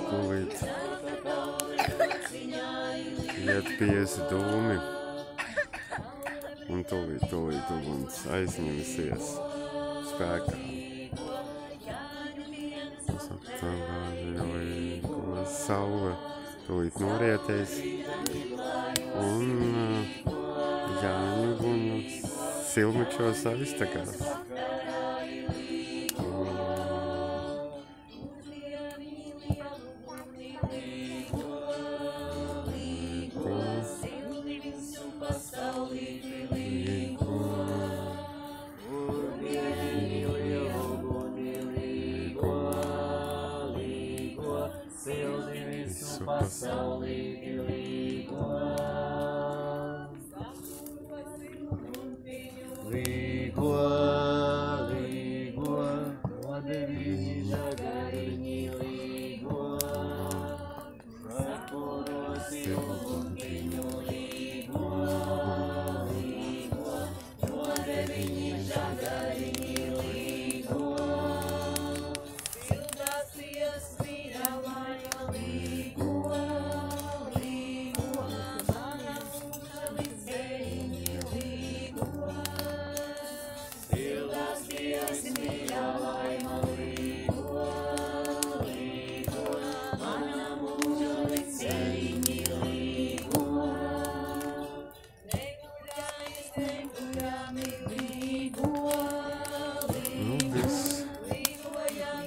Tūlīt iet 5 dūmi un tūlīt uguns aizņemsies spēkā. Saule tūlīt norietēs un Jāņu uguni silmekšos aiztekās.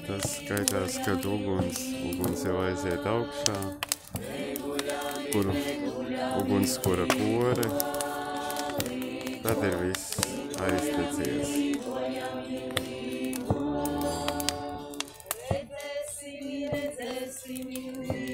Tas skaitās, kad uguns jau aiziet augšā, ugunskura kore, tad ir viss aiztecies. Redzēsim,